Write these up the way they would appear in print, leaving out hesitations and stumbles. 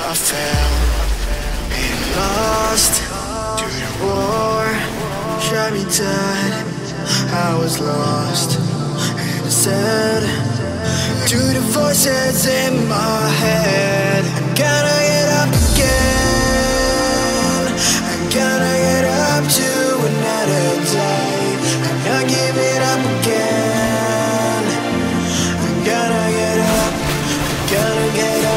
I fell and lost to the war, shot me dead. I was lost and I said to the voices in my head, I gotta get up again, I gotta get up to another day, I'm not giving up again, I gotta get up, I gotta get up.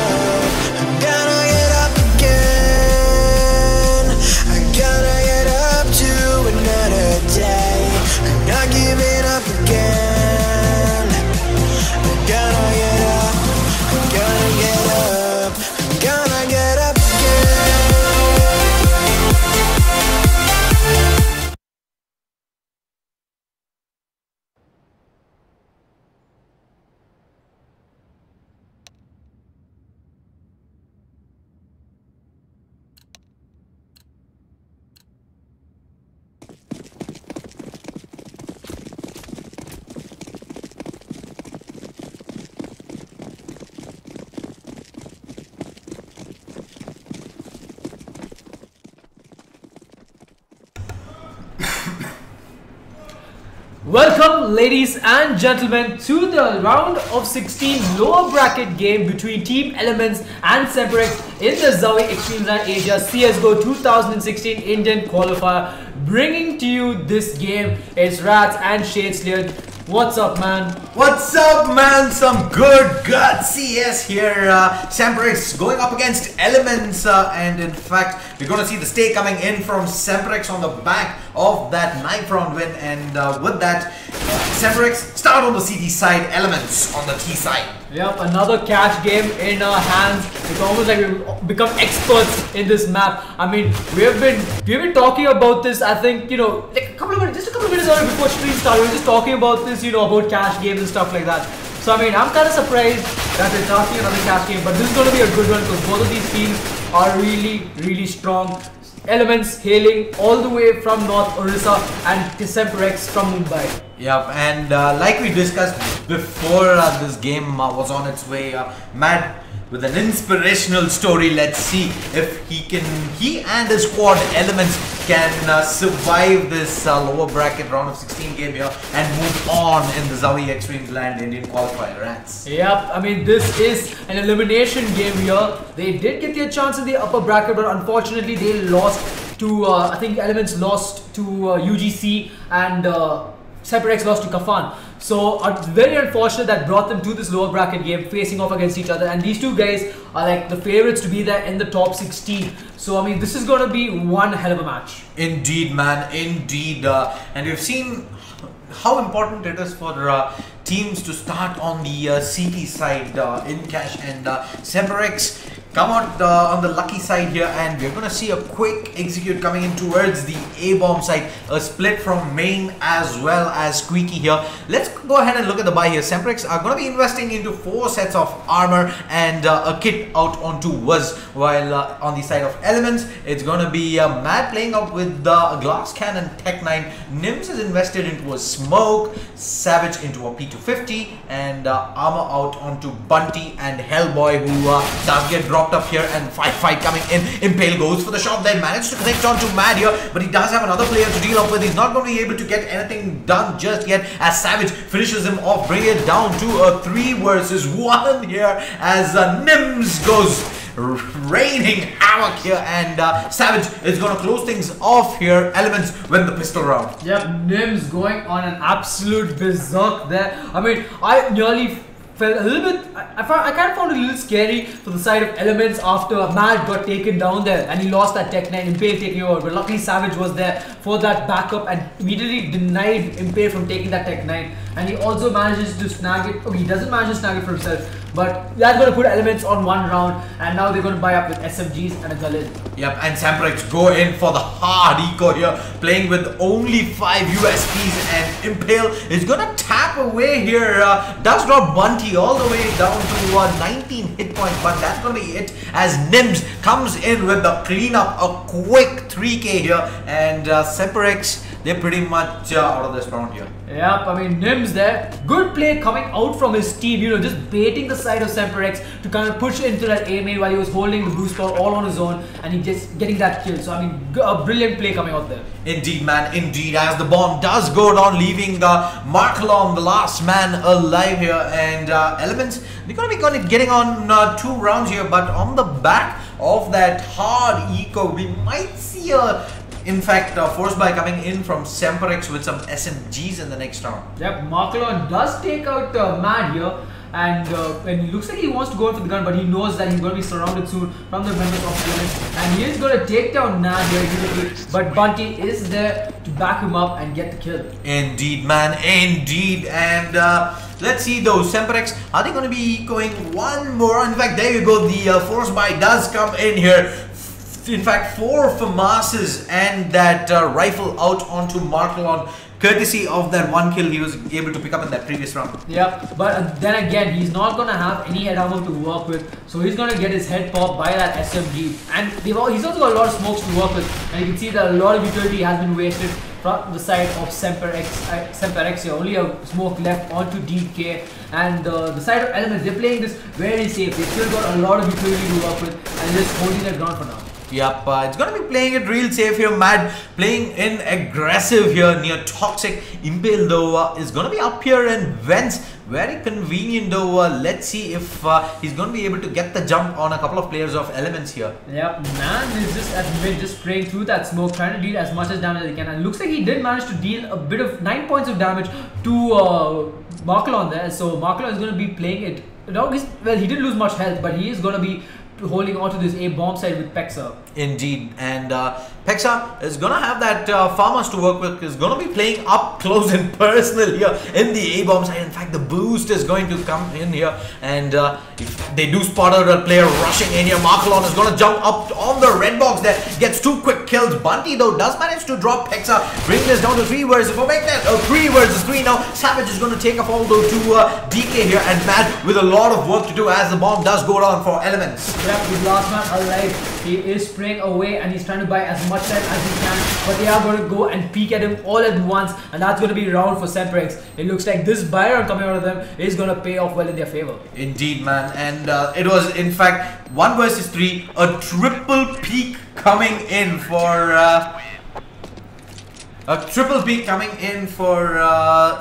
Welcome ladies and gentlemen to the round of 16 lower bracket game between Team Elements and SemperX in the ZOWIE eXTREMESLAND Asia CSGO 2016 Indian Qualifier. Bringing to you this game is RatZ and ShaDeSLaYeR. What's up, man? What's up, man? Some good CS here. SemperX going up against Elements, and in fact, we're going to see the stake coming in from SemperX on the back of that 9th round win. And with that, SemperX start on the CT side, Elements on the T side. Yep, another cash game in our hands. It's almost like we've become experts in this map. I mean, we've been talking about this. I think, you know, like just a couple of minutes earlier before stream started, we were just talking about this, you know, about cash games and stuff like that. So I mean, I'm kind of surprised that we're talking another cash game, but this is going to be a good one because both of these teams are really strong. Elements hailing all the way from North Orissa and SemperX from Mumbai. Yep, and like we discussed before this game was on its way, Matt with an inspirational story. Let's see if he and his squad Elements can survive this lower bracket round of 16 game here and move on in the ZOWIE eXTREMESLAND Indian Qualifier. RatZ. Yep, I mean, this is an elimination game here. They did get their chance in the upper bracket, but unfortunately they lost to, I think Elements lost to UGC and SemperX lost to Kafan. So very unfortunate that brought them to this lower bracket game facing off against each other, and these two guys are like the favorites to be there in the top 16. So I mean, this is going to be one hell of a match. Indeed, man, indeed. And we've seen how important it is for teams to start on the CT side in cash, and SemperX come out on the lucky side here, and we're going to see a quick execute coming in towards the A-bomb side, a split from main as well as Squeaky here. Let's go ahead and look at the buy here. SemperX are going to be investing into 4 sets of armor and a kit out onto Wuz, while on the side of Elements, it's going to be Matt playing out with the glass cannon Tech 9. Nims is invested into a smoke, Savage into a P250, and armor out onto Bunty and Hellboy, who does get drawn locked up here and fight coming in. Impale goes for the shot, then managed to connect on to Mad here, but he does have another player to deal up with. He's not going to be able to get anything done just yet as Savage finishes him off, bringing it down to a 3 versus 1 here as Nims goes raining havoc here, and Savage is going to close things off here. Elements win the pistol round. Yep, Nims going on an absolute berserk there. I mean, I nearly felt a little bit, I kind of found it a little scary for the side of Elements after Mad got taken down there and he lost that Tech 9, Impale taking over, but luckily Savage was there for that backup and immediately denied Impale from taking that Tech 9, and he also manages to snag it. Okay, he doesn't manage to snag it for himself, but that's going to put Elements on 1 round, and now they're going to buy up with SMGs and a Gullet. Yep, and SemperX go in for the hard eco here, playing with only 5 USPs, and Impale is going to tap away here. Does drop Bunty all the way down to 19 hit points, but that's going to be it as Nims comes in with the cleanup, a quick 3k here, and SemperX, they're pretty much out of this round here. Yep, I mean, Nims there. Good play coming out from his team, you know, just baiting the side of SemperX to kind of push into that A main while he was holding the boost power all on his own, and he just getting that kill. So, I mean, a brilliant play coming out there. Indeed, man, indeed, as the bomb does go down, leaving Markelon, the last man alive here, and Elements, they're going to be getting on 2 rounds here, but on the back of that hard eco, we might see a in fact, force buy coming in from SemperX with some SMGs in the next round. Yep, Markelon does take out Mad here, and it looks like he wants to go in for the gun, but he knows that he's going to be surrounded soon from the members of the Elements, and he is going to take down Mad here immediately, but Bunty is there to back him up and get the kill. Indeed, man, indeed, and let's see though, SemperX, are they going to be going one more? In fact, there you go, the force buy does come in here. In fact, 4 FAMASes and that rifle out onto Markelon, courtesy of that 1 kill he was able to pick up in that previous round. Yep, but then again, he's not going to have any head ammo to work with, so he's going to get his head popped by that SMG, and he's also got a lot of smokes to work with, and you can see that a lot of utility has been wasted from the side of SemperX here. Only a smoke left onto DK, and the side of Elements, they're playing this very safe. They still got a lot of utility to work with, and just holding their ground for now. Yep, it's going to be playing it real safe here. Mad playing in aggressive here near Toxic. Impale though is going to be up here in Vents. Very convenient though. Let's see if he's going to be able to get the jump on a couple of players of Elements here. Yep, Man is just at mid, just spraying through that smoke, trying to deal as much as damage as he can. And looks like he did manage to deal a bit of 9 points of damage to Markelon there. So Markelon is going to be playing it. Well, he didn't lose much health, but he is going to be holding on to this A bomb side with Pexa. Indeed, and Pexa is gonna have that farmers to work with. Is gonna be playing up close and personal here in the A bomb side. In fact, the boost is going to come in here, and if they do spot a player rushing in here, Markelon is gonna jump up on the red box there, gets 2 quick kills. Bunty though does manage to drop Pexa, bring this down to 3 versus 4. Make that 3 versus 3 now. Savage is gonna take a fall though to DK here, and Mad with a lot of work to do as the bomb does go down for Elements. Yep, his last man alive. He is spraying away and he's trying to buy as much time as he can, but they are going to go and peek at him all at once, and that's going to be round for SemperX. It looks like this buy round coming out of them is going to pay off well in their favor. Indeed, man, and it was in fact 1 versus 3, a triple peak coming in for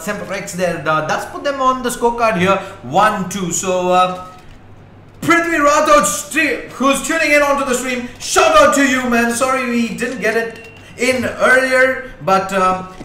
SemperX there. Does put them on the scorecard here 1-2. So Prithvi Rathod, who's tuning in onto the stream, shout out to you, man. Sorry we didn't get it in earlier, but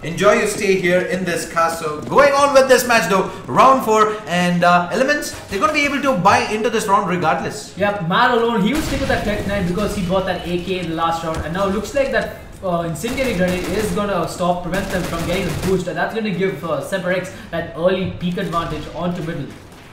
enjoy your stay here in this cast. So going on with this match though, round 4, and Elements, they're going to be able to buy into this round regardless. Yep, Man alone, he will stick with that Tech 9 because he bought that AK in the last round, and now looks like that Incendiary Grenade is going to prevent them from getting the boost, and that's going to give SemperX that early peak advantage onto middle.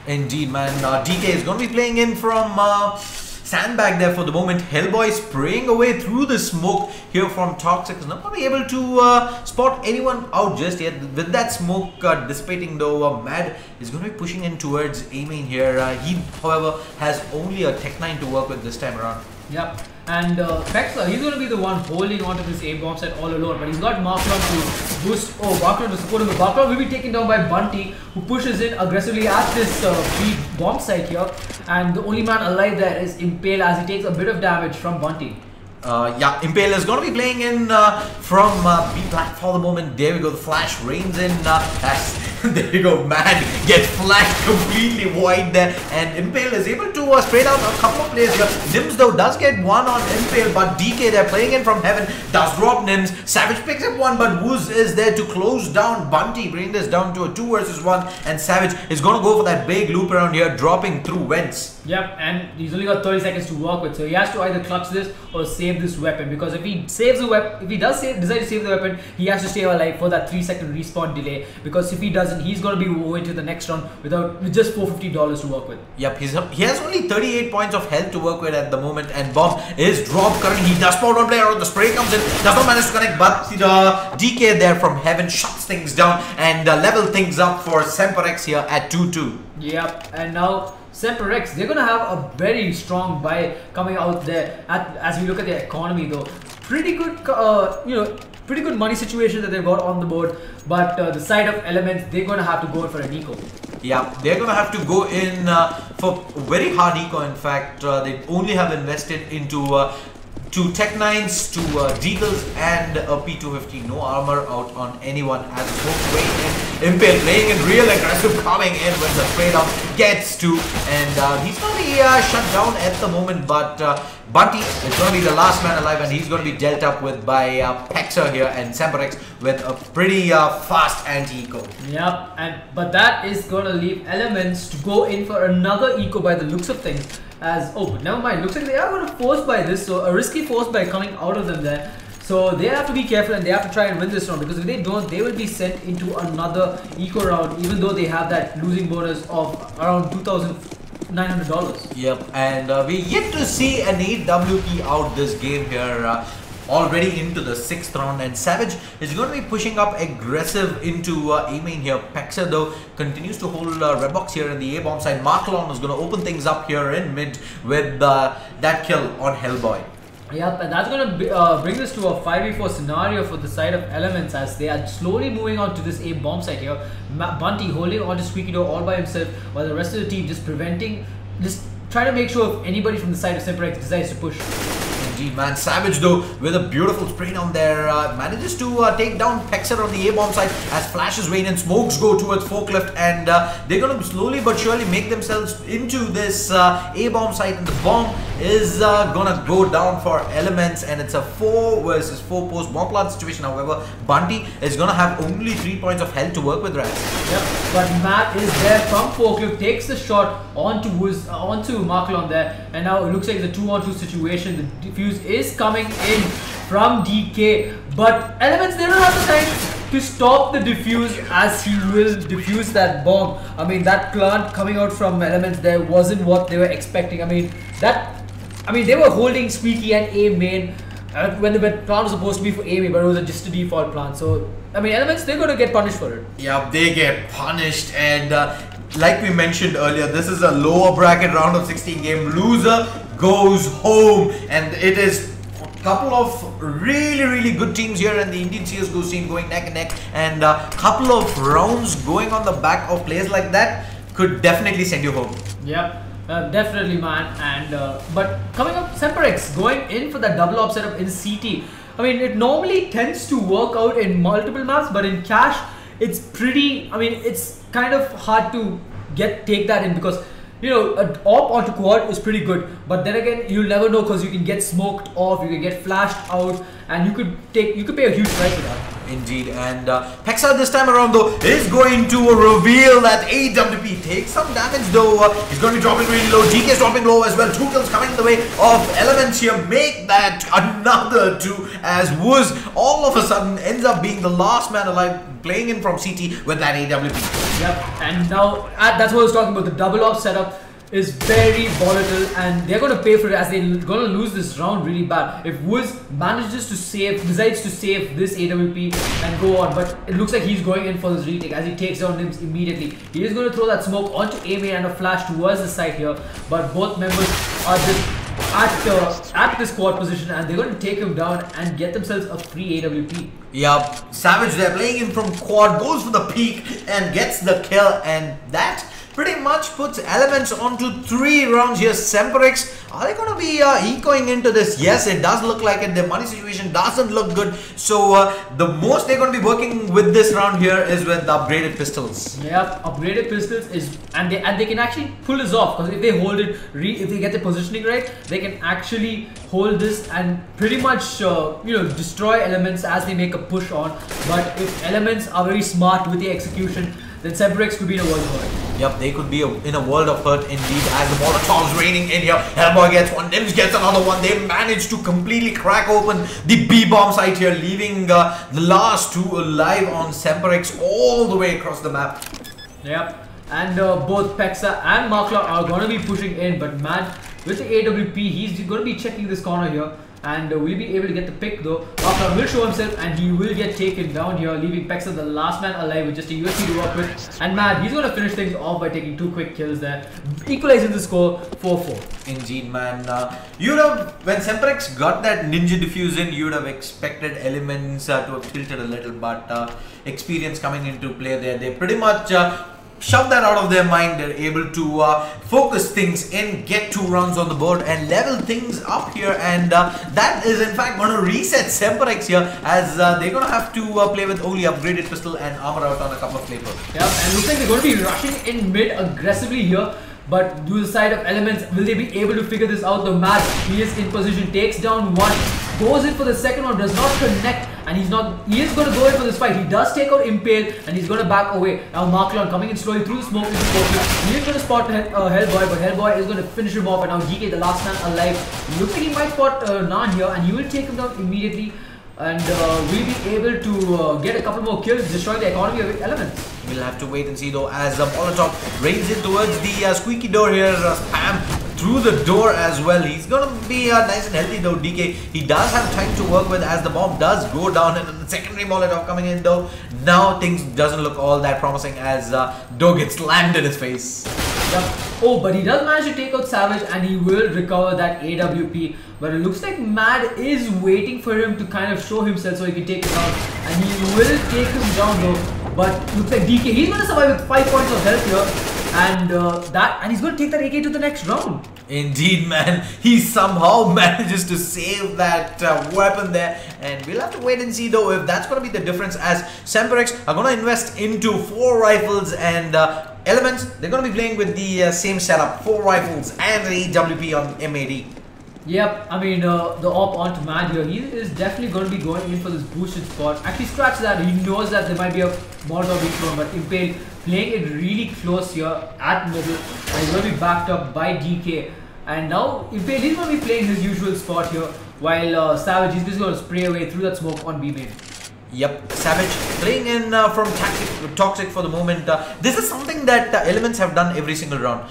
Indeed, man. DK is going to be playing in from Sandbag there for the moment. Hellboy spraying away through the smoke here from Toxic. Is not going to be able to spot anyone out just yet. With that smoke dissipating though, Mad is going to be pushing in towards A main here. He, however, has only a Tech 9 to work with this time around. Yep. And Pexler, he's going to be the one holding onto this A bomb site all alone, but he's got Marklon to boost. Oh, Marklon to support him. Marklon will be taken down by Bunty, who pushes in aggressively at this B bomb site here. And the only man alive there is Impale, as he takes a bit of damage from Bunty. Yeah, Impale is going to be playing in from B Black for the moment. There we go, the flash rains in. There you go, man, get flashed completely wide there. And Impale is able to spray down a couple of players here. Nims though does get one on Impale, but DK, they're playing in from heaven, does drop Nims. Savage picks up one, but Wooz is there to close down Bunty, bringing this down to a 2 versus 1. And Savage is going to go for that big loop around here, dropping through vents. Yep, and he's only got 30 seconds to work with, so he has to either clutch this or save this weapon, because if he saves the weapon, if he does decide to save the weapon, he has to stay alive for that 3-second respawn delay, because if he doesn't, he's going to be moving to the next round with just $450 to work with. Yep, he has only 38 points of health to work with at the moment, and Bomb is dropped currently. He does spawn one player out, the spray comes in, does not manage to connect, but DK there from heaven shuts things down and level things up for SemperX here at 2-2. Yep, and now SemperX, they're going to have a very strong buy coming out there. As we look at their economy though, pretty good, pretty good money situation that they've got on the board. But the side of Elements, they're going to have to go in for an eco. Yeah, they're going to have to go in for very hard eco. In fact, they only have invested into 2 Tech 9s, 2 Deagles, and a P250. No armor out on anyone as smoke way in. Impale playing in real aggressive, coming in when the trade off gets to, and he's going to be shut down at the moment, but Bunty is going to be the last man alive, and he's going to be dealt up with by Pexer here, and SemperX with a pretty fast anti-eco. Yep, but that is going to leave Elements to go in for another eco by the looks of things. But never mind, looks like they are going to force by this, so a risky force by coming out of them there. So they have to be careful and they have to try and win this round, because if they don't, they will be sent into another eco round, even though they have that losing bonus of around $2,900. Yep, and we yet to see an 8WP out this game here. Already into the 6th round, and Savage is going to be pushing up aggressive into A main here. Pexer though continues to hold Redbox here in the A bomb side. Marklon is going to open things up here in mid with that kill on Hellboy. Yep, and that's going to bring us to a 5v4 scenario for the side of Elements, as they are slowly moving on to this A bomb site here. Bunty holding on to Squeaky Door all by himself, while the rest of the team just trying to make sure if anybody from the side of SemperX decides to push. Indeed, man. Savage though with a beautiful spray down there manages to take down Pexer on the A bomb side as flashes rain and smokes go towards Forklift, and they're going to slowly but surely make themselves into this A bomb site, and the bomb is gonna go down for Elements, and it's a 4 versus 4 post bomb plant situation. However, Bunty is gonna have only 3 points of health to work with, RatZ. Yep, but Matt is there from Forklift, takes the shot onto Marklon there, and now it looks like it's a 2-on-2 situation. The defuse is coming in from DK, but Elements, they don't have the time to stop the defuse, as he will defuse that bomb. I mean, that plant coming out from Elements there wasn't what they were expecting. I mean, they were holding Squeaky and A main when the plant was supposed to be for A main, but it was just a default plant. So, I mean, Elements, they're going to get punished for it. Yeah, they get punished, and like we mentioned earlier, this is a lower bracket round of 16 game. Loser goes home, and it is a couple of really good teams here in the Indian CSGO scene going neck and neck, and a couple of rounds going on the back of players like that could definitely send you home. Yep. Definitely, man. And but coming up, SemperX going in for that double op setup in CT. I mean, it normally tends to work out in multiple maps, but in cash, it's pretty. I mean, it's kind of hard to take that in, because you know, an op onto quad is pretty good, but then again, you'll never know, because you can get smoked off, you can get flashed out, and you could pay a huge price for that. Indeed, and Pexer this time around though is going to reveal that AWP takes some damage though. He's going to be dropping really low. DK is dropping low as well. 2 kills coming in the way of Elements here. Make that another 2, as Wooz all of a sudden ends up being the last man alive, playing in from CT with that AWP. Yep, and now that's what I was talking about. The double op setup is very volatile, and they're going to pay for it, as they're going to lose this round really bad. If Wooz decides to save this AWP and go on, but it looks like he's going in for this retake as he takes down Nims immediately. He is going to throw that smoke onto A main and a flash towards the side here, but both members are just at this quad position, and they're going to take him down and get themselves a free AWP. Yup, Savage there playing in from quad, goes for the peak and gets the kill, and that pretty much puts Elements onto 3 rounds here. SemperX, are they going to be ecoing into this? Yes, it does look like it. The money situation doesn't look good. So the most they're going to be working with this round here is with the upgraded pistols. Yep, upgraded pistols is, and they can actually pull this off, because if they hold it, if they get the positioning right, they can actually hold this and pretty much destroy Elements as they make a push on. But if Elements are very smart with the execution, then SemperX could be in a world of hurt. Yep, they could be in a world of hurt indeed, as the Molotov's raining in here. Hellboy gets one, Nims gets another one. They managed to completely crack open the B-bomb site here, leaving the last 2 alive on SemperX all the way across the map. Yep, and both Pexa and Markla are going to be pushing in, but man, with the AWP, he's going to be checking this corner here. And we'll be able to get the pick though. Markla will show himself and he will get taken down here, leaving Pexa the last man alive with just a USP to work with. And man, he's going to finish things off by taking 2 quick kills there, equalizing the score 4-4. Indeed, man. You'd have, when SemperX got that ninja diffuse in, you'd have expected Elements to have tilted a little, but experience coming into play there. They pretty much shove that out of their mind. They're able to focus things in, get 2 rounds on the board and level things up here, and that is in fact going to reset SemperX here, as they're going to have to play with only upgraded pistol and armor out on a couple of flavor. Yeah, and looks like they're going to be rushing in mid aggressively here. But to the side of Elements, will they be able to figure this out? The match, he is in position, takes down one, goes in for the second one, does not connect, and he is going to go in for this fight. He does take out Impale, and he's going to back away. Now Marklon coming in slowly through the smoke into focus. He is going to spot Hellboy, but Hellboy is going to finish him off, and now GK, the last man alive, looks like he might spot Nan here, and he will take him down immediately. And we'll be able to get a couple more kills, destroy the economy of Elements. We'll have to wait and see though, as Molotov rains in towards the squeaky door here. Spam through the door as well. He's gonna be nice and healthy though, DK. He does have time to work with, as the bomb does go down, and the secondary Molotov coming in though. Now things doesn't look all that promising, as Doe gets slammed in his face. Yep. Oh, but he does manage to take out Savage, and he will recover that AWP. But it looks like Mad is waiting for him to kind of show himself so he can take him out. And he will take him down though. But looks like DK, he's going to survive with 5 points of health here. And he's going to take that AK to the next round. Indeed, man. He somehow manages to save that weapon there. And we'll have to wait and see though if that's going to be the difference, as SemperX are going to invest into 4 rifles, and Elements, they're going to be playing with the same setup, 4 rifles and an AWP on MAD. Yep, I mean, the op onto Mad here, he is definitely going to be going in for this boosted spot. Actually, scratch that, he knows that there might be a Molotov being, but Impale playing it really close here at middle, and he's going to be backed up by DK. And now Impale, he's going to be playing his usual spot here, while Savage, he's just going to spray away through that smoke on B main. Yep, Savage playing in from Toxic for the moment. This is something that Elements have done every single round.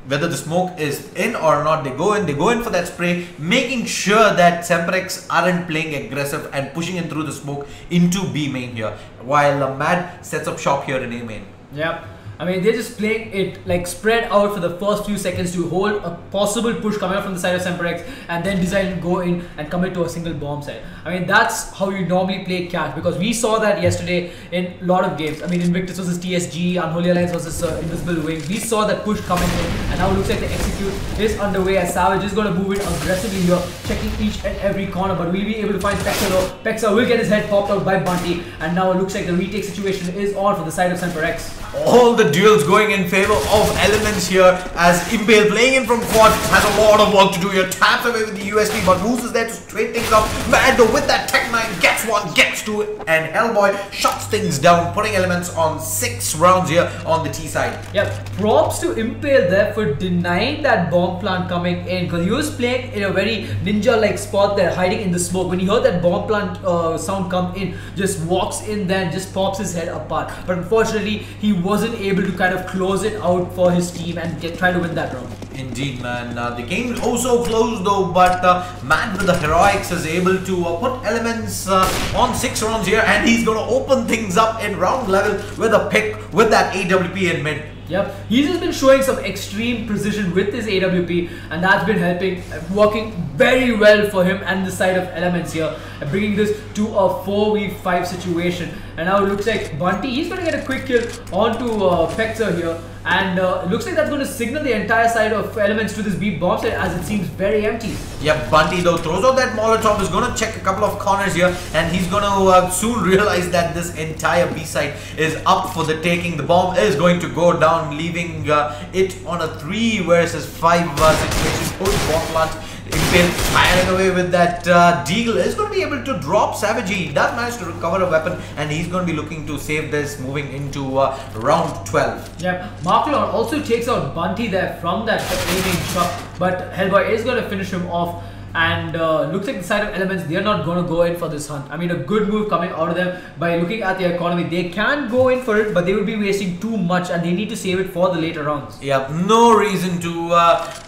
Whether the smoke is in or not, they go in for that spray, making sure that SemperX aren't playing aggressive and pushing in through the smoke into B main here, while Mad sets up shop here in A main. Yep. I mean, they're just playing it like spread out for the first few seconds to hold a possible push coming out from the side of SemperX, and then decide to go in and commit to a single bomb site. I mean, that's how you normally play catch, because we saw that yesterday in a lot of games. I mean, Invictus versus TSG, Unholy Alliance versus Invisible Wings. We saw that push coming in, and now it looks like the execute is underway, as Savage is going to move in aggressively here, checking each and every corner, but we'll be able to find Pexa though. Pexa will get his head popped out by Bunty, and now it looks like the retake situation is on for the side of SemperX. All the duels going in favor of Elements here, as Impale playing in from quad has a lot of work to do here. Taps away with the USP, but Moose is there to straight things up. Mando with that Tech 9 gets one, gets two, and Hellboy shuts things down, putting Elements on 6 rounds here on the T side. Yep, props to Impale there for denying that bomb plant coming in, because he was playing in a very ninja-like spot there, hiding in the smoke. When he heard that bomb plant sound come in, just walks in there and just pops his head apart. But unfortunately, he wasn't able to kind of close it out for his team and try to win that round. Indeed, man. The game also close though, but man with the heroics is able to put Elements on 6 rounds here, and he's going to open things up in round level with a pick with that AWP in mid. Yep, he's just been showing some extreme precision with his AWP, and that's been helping, working very well for him and the side of Elements here, bringing this to a 4v5 situation. And now it looks like Bunty, he's going to get a quick kill onto Pexer here, and it looks like that's going to signal the entire side of Elements to this B bomb site, as it seems very empty. Yep, Bunty though throws out that Molotov, is going to check a couple of corners here, and he's going to soon realize that this entire B site is up for the taking. The bomb is going to go down, leaving it on a 3 versus 5 situation. Post bomb plant. Impale firing away with that Deagle is going to be able to drop Savage. He does manage to recover a weapon, and he's going to be looking to save this moving into round 12. Yep, Marklon also takes out Bunty there from that aiming shot, but Hellboy is going to finish him off. And looks like the side of Elements, they're not going to go in for this hunt. I mean, a good move coming out of them by looking at the economy. They can go in for it, but they would be wasting too much, and they need to save it for the later rounds. Yeah, no reason to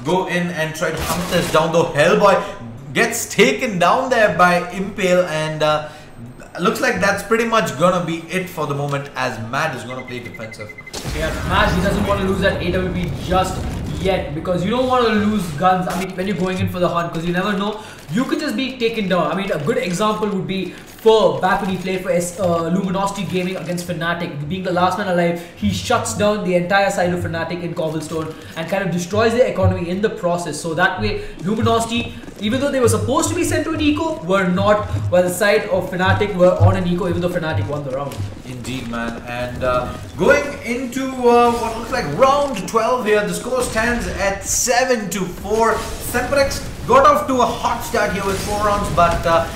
go in and try to hunt this down, though. Hellboy gets taken down there by Impale, and looks like that's pretty much going to be it for the moment, as Mad is going to play defensive. Yeah, Mad, he doesn't want to lose that AWP just yet, because you don't want to lose guns. I mean, when you're going in for the hunt, because you never know, you could just be taken down. I mean, a good example would be Fur, back when he played for Luminosity Gaming against Fnatic. Being the last man alive, he shuts down the entire side of Fnatic in Cobblestone and kind of destroys the economy in the process. So that way, Luminosity, even though they were supposed to be sent to an eco, were not, while the side of Fnatic were on an eco, even though Fnatic won the round. Indeed, man. And going into what looks like round 12 here, the score stands at 7-4. SemperX got off to a hot start here with 4 rounds, but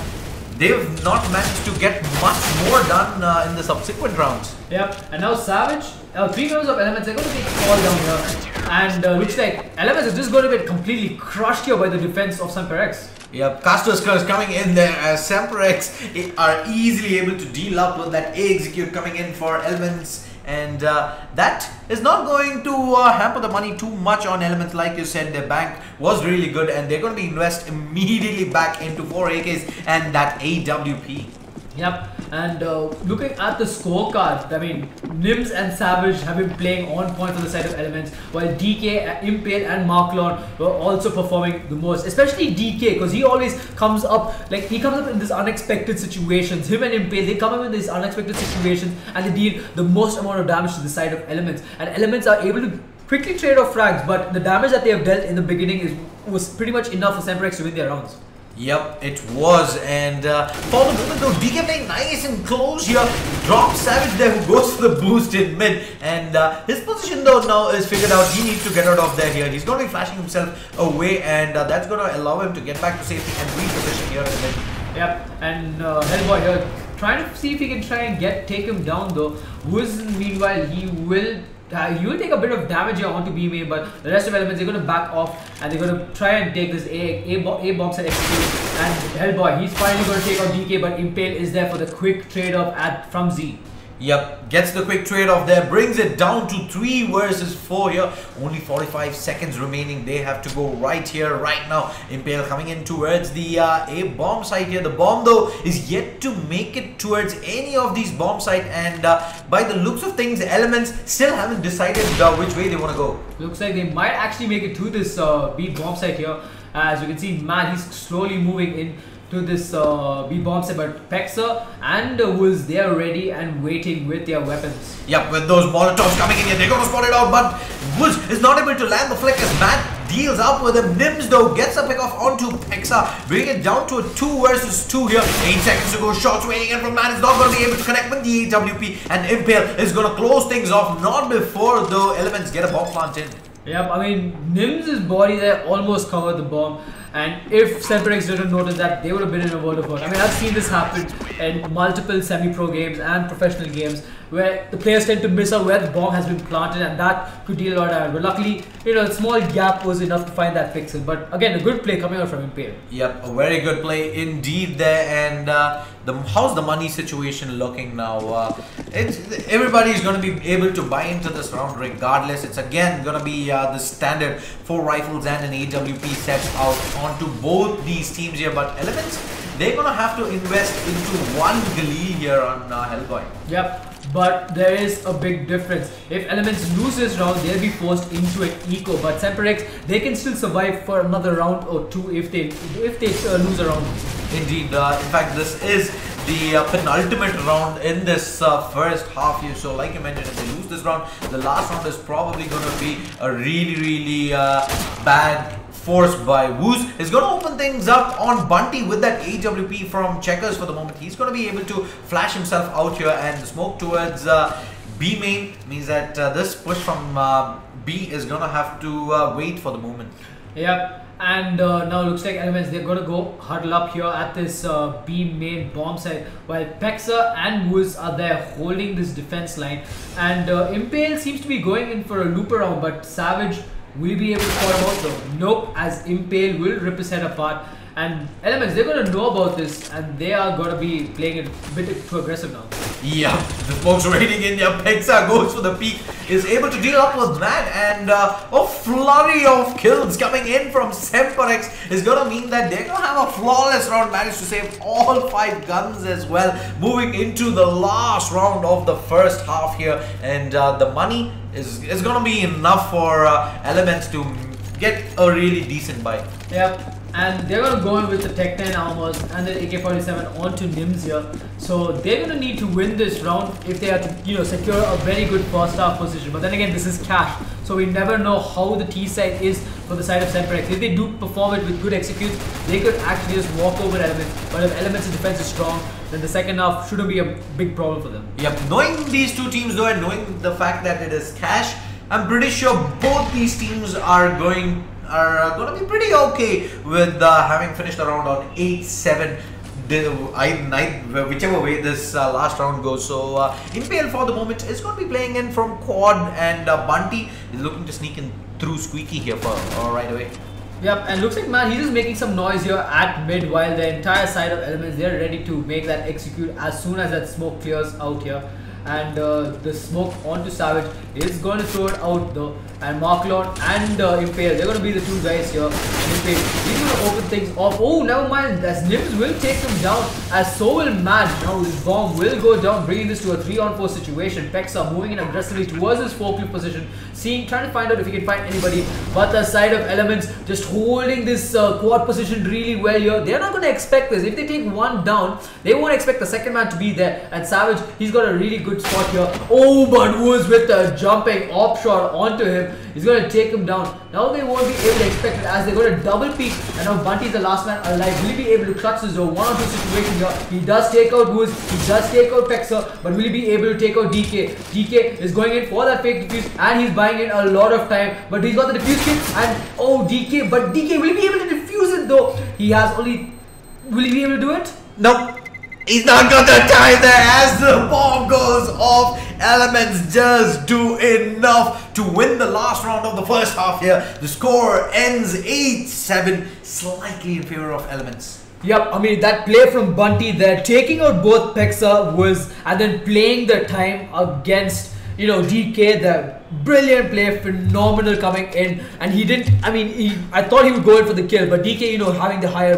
they've not managed to get much more done in the subsequent rounds. Yep, and now Savage, 3 members of Elements are going to take a fall down here. And looks like Elements is just going to get completely crushed here by the defense of SemperX. Yep, Caster's Curse coming in there as SemperX are easily able to deal up with that A execute coming in for Elements, and that is not going to hamper the money too much on Elements. Like you said, their bank was really good, and they're going to be invest immediately back into 4 AKs and that AWP. Yep, and looking at the scorecard, I mean, Nims and Savage have been playing on point for the side of Elements, while DK, Impale and Marklon were also performing the most, especially DK, because he always comes up, like, he comes up in these unexpected situations. Him and Impale, they come up in these unexpected situations, and they deal the most amount of damage to the side of Elements, and Elements are able to quickly trade off frags, but the damage that they have dealt in the beginning was pretty much enough for SemperX to win their rounds. Yep, it was, and for the moment though, DK playing nice and close here, drops Savage there, who goes for the boost in mid, and his position though now is figured out. He needs to get out of there here. He's going to be flashing himself away, and that's going to allow him to get back to safety and reposition here in mid. Yep, and Hellboy here trying to see if he can try and take him down though. Wiz, meanwhile, he will take a bit of damage here onto B main, but the rest of Elements, they're going to back off and they're going to try and take this A bomb set execute. And Hellboy, he's finally going to take out DK, but Impale is there for the quick trade off from Z. Yep, gets the quick trade off there, brings it down to 3 versus 4 here. Only 45 seconds remaining. They have to go right here, right now. Impale coming in towards the A bomb site here. The bomb though is yet to make it towards any of these bomb sites, and by the looks of things, Elements still haven't decided which way they want to go. Looks like they might actually make it to this B bomb site here. As you can see, man, he's slowly moving in to this B bomb set, but Pexer and Wiz, they are ready and waiting with their weapons. Yep, with those Molotovs coming in here, they're going to spot it out, but Wiz is not able to land the flick as Matt deals up with him. Nims though gets a pick off onto Pexer, bringing it down to a 2 versus 2 here. 8 seconds to go, shots waiting in from Matt. Is not going to be able to connect with the AWP, and Impale is going to close things off, not before though Elements get a bomb plant in. Yep, I mean, Nims' body there almost covered the bomb, and if SemperX didn't notice that, they would have been in a world of hurt. I mean, I've seen this happen in multiple semi-pro games and professional games, where the players tend to miss out where the bomb has been planted, and that could deal a lot of damage. But luckily, you know, a small gap was enough to find that pixel. But again, a good play coming out from Impale. Yep, a very good play indeed there. And how's the money situation looking now? Everybody is going to be able to buy into this round regardless. It's again going to be the standard 4 rifles and an AWP set out onto both these teams here. But Elements, they're going to have to invest into 1 Galil here on Hellboy. Yep. but there is a big difference. If Elements lose this round, they'll be forced into an eco. But SemperX, they can still survive for another round or two if they lose a round. Indeed. In fact, this is the penultimate round in this first half here. So like you mentioned, if they lose this round, the last round is probably going to be a really bad force by Woos. Is going to open things up on Bunty with that AWP from Checkers for the moment. He's going to be able to flash himself out here, and the smoke towards B main means that this push from B is going to have to wait for the moment. Yep. And now looks like Elements, they're going to go huddle up here at this B main bomb site, while Pexa and Woos are there holding this defense line. And Impale seems to be going in for a loop around, but Savage will be able to call him out though. Nope, as Impale will rip his head apart. And Elements, they're going to know about this, and they are going to be playing it a bit too aggressive now. Yeah, the smoke's raining in. Yeah, Pexa goes for the peak, is able to deal up with that, and a flurry of kills coming in from SemperX is going to mean that they're going to have a flawless round, managed to save all 5 guns as well, moving into the last round of the first half here, and the money is going to be enough for Elements to get a really decent buy. Yep. And they're going to go in with the Tech 10 armors and the AK-47 onto Nims here. So they're going to need to win this round if they are to, secure a very good first half position. But then again, this is cash, so we never know how the T side is for the side of SemperX. If they do perform it with good executes, they could actually just walk over Elements. But if Elements' defense is strong, then the second half shouldn't be a big problem for them. Yep, knowing these two teams though, and knowing the fact that it is cash, I'm pretty sure both these teams are going to be pretty okay with having finished the round on 8-7, whichever way this last round goes. So Impale for the moment is going to be playing in from quad, and Bunty is looking to sneak in through Squeaky here for right away. Yep, and looks like, man, he's just making some noise here at mid, while the entire side of Elements, they're ready to make that execute as soon as that smoke clears out here. And the smoke onto Savage is going to throw it out though, and Marklon and Impale, they're going to be the two guys here. Impale, he's going to open things off. Oh, never mind, as Nims will take him down, as so will Mad. Now his bomb will go down, bringing this to a 3-on-4 situation. Pexa moving in aggressively towards his forklift position, trying to find out if he can find anybody, but the side of Elements just holding this quad position really well here. They're not going to expect this. If they take one down, they won't expect the second man to be there, and Savage, he's got a really good spot here. Oh, but Woos with a jumping op shot onto him, he's going to take him down. Now they won't be able to expect it, as they're going to double peek, and now Bunty's the last man alive. Will he be able to clutch this though? 1-on-2 situation here. He does take out Woos, he does take out Pexa, but will he be able to take out DK? DK is going in for that fake defuse, and he's buying in a lot of time, but he's got the defuse kit, and oh, DK, but DK, will he be able to defuse it though? He has only, will he be able to do it? Nope. He's not got the time there, as the bomb goes off. Elements just do enough to win the last round of the first half here. The score ends 8-7, slightly in favor of Elements. Yep, I mean, that play from Bunty there, taking out both Pexa was, and then playing the time against, DK, the brilliant play, phenomenal coming in, and he didn't, I thought he would go in for the kill, but DK, having the higher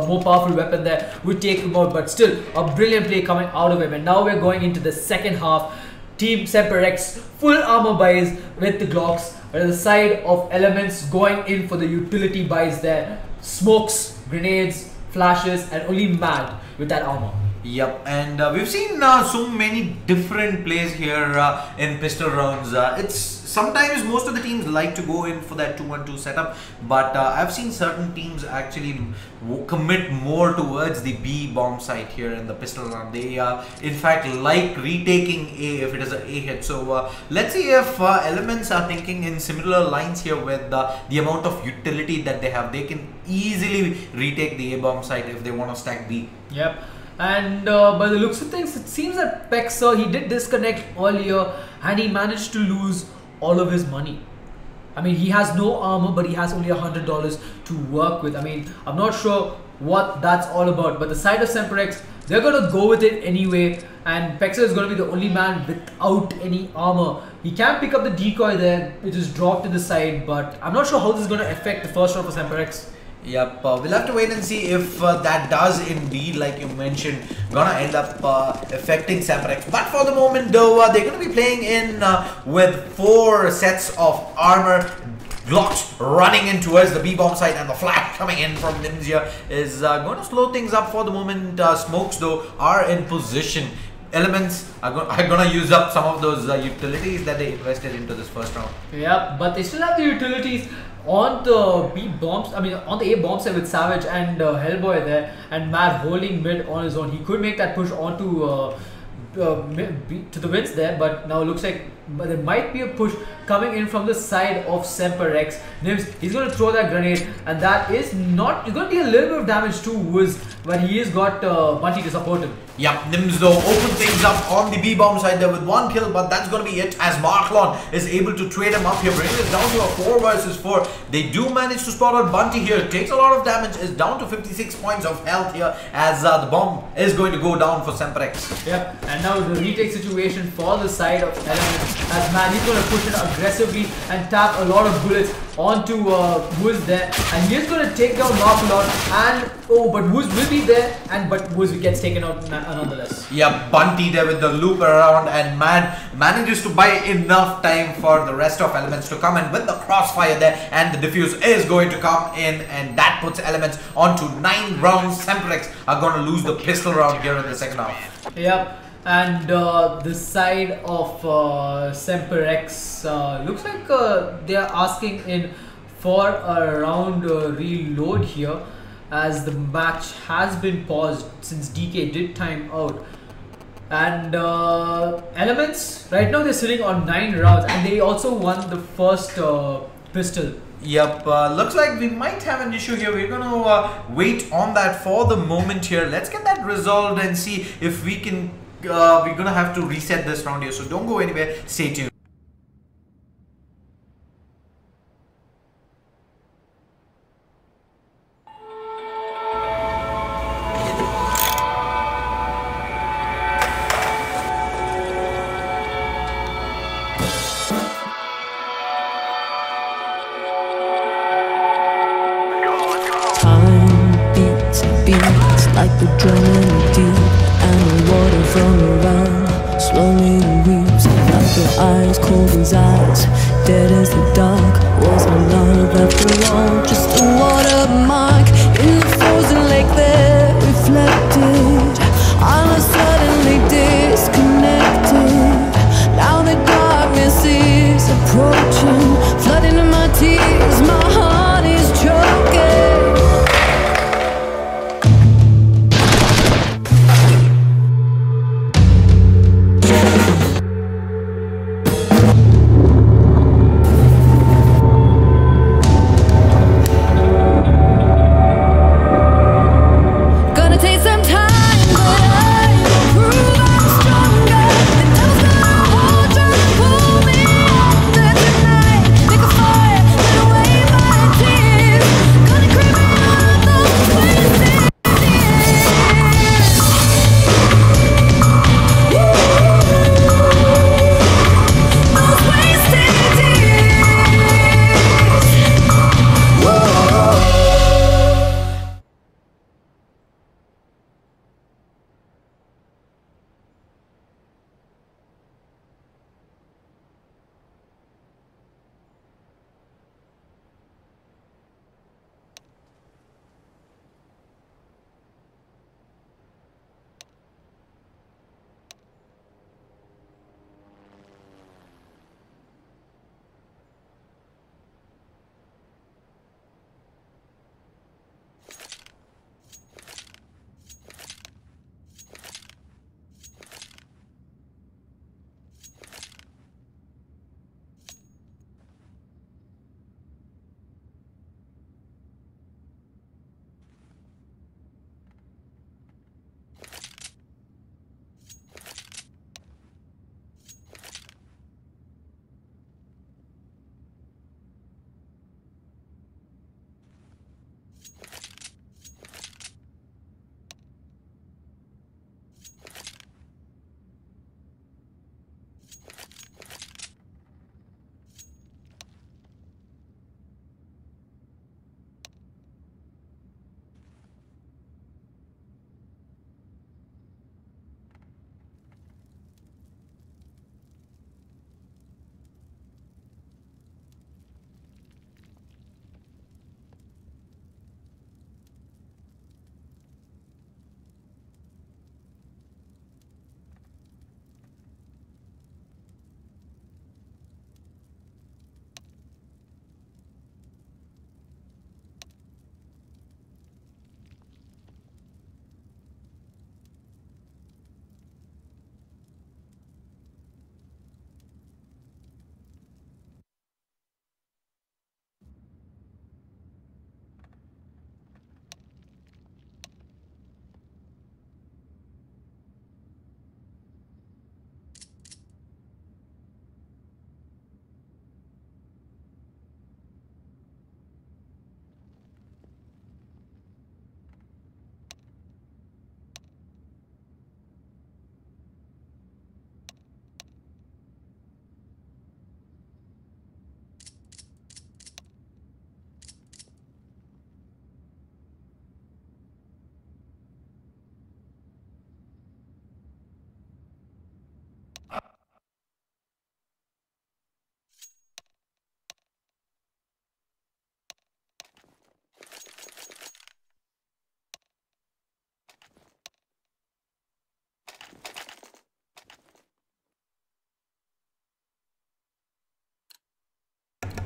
more powerful weapon there would take him out, but still a brilliant play coming out of him. And now we're going into the second half. Team SemperX full armor buys with the Glocks, but at the side of Elements going in for the utility buys there, smokes, grenades, flashes, and only Mad with that armor. Yep, and we've seen so many different plays here in pistol rounds. It's sometimes most of the teams like to go in for that 2-1-2 setup, but I've seen certain teams actually commit more towards the B bomb site here in the pistol round. They in fact like retaking A if it is an A hit. So let's see if Elements are thinking in similar lines here with the amount of utility that they have. They can easily retake the A bomb site if they want to stack B. Yep. And by the looks of things, it seems that Pexa, he did disconnect earlier, and he managed to lose all of his money. I mean, he has no armor, but he has only $100 to work with. I mean, I'm not sure what that's all about, but the side of SemperX, they're going to go with it anyway, and Pexa is going to be the only man without any armor. He can pick up the decoy there, which is dropped to the side, but I'm not sure how this is going to affect the first round for SemperX. Yep, we'll have to wait and see if that does indeed, like you mentioned, gonna end up affecting SemperX. But for the moment though, they're gonna be playing in with 4 sets of armor. Glocks running in towards the B-bomb site, and the flash coming in from Nims here is going to slow things up for the moment. Smokes though are in position. Elements are going to use up some of those utilities that they invested into this first round. Yeah, but they still have the utilities on the B bombs. I mean, on the A bomb side with Savage and Hellboy there, and Mad holding mid on his own. He could make that push onto to the wins there, but now it looks like there might be a push coming in from the side of SemperX. Nims, he's going to throw that grenade, and that is not, it's going to be a little bit of damage to Wiz, but he has got Bunty to support him. Yep, Nims though open things up on the B-bomb side there with 1 kill, but that's going to be it as Marklon is able to trade him up here, bringing it down to a 4 versus 4. They do manage to spot out Bunty here, takes a lot of damage, is down to 56 points of health here as the bomb is going to go down for SemperX. Yep, and now the retake situation for the side of Elements, as man, he's going to push it aggressively and tap a lot of bullets onto Wiz there, and he's going to take down Marklon, and but Wiz will be there, and but Wiz gets taken out nonetheless. Yeah, Bunty there with the loop around, and man manages to buy enough time for the rest of Elements to come in with the crossfire there, and the defuse is going to come in, and that puts Elements onto 9 rounds. SemperX are going to lose the pistol round here in the second half. Yep. And the side of SemperX looks like they are asking in for a round reload here, as the match has been paused since DK did time out. And Elements, right now they're sitting on 9 rounds, and they also won the first pistol. Yep, looks like we might have an issue here. We're gonna wait on that for the moment here. Let's get that resolved and see if we can. We're gonna have to reset this round here, so don't go anywhere. Stay tuned. Like the drum in the deep, and the water from around slowly weeps. Like your eyes, cold as ice, dead as the dark. Was my love after all just a watermark in the frozen lake there reflected? All of a suddenly disconnected. Now the darkness is approaching, flooding in my tears. My heart is choking.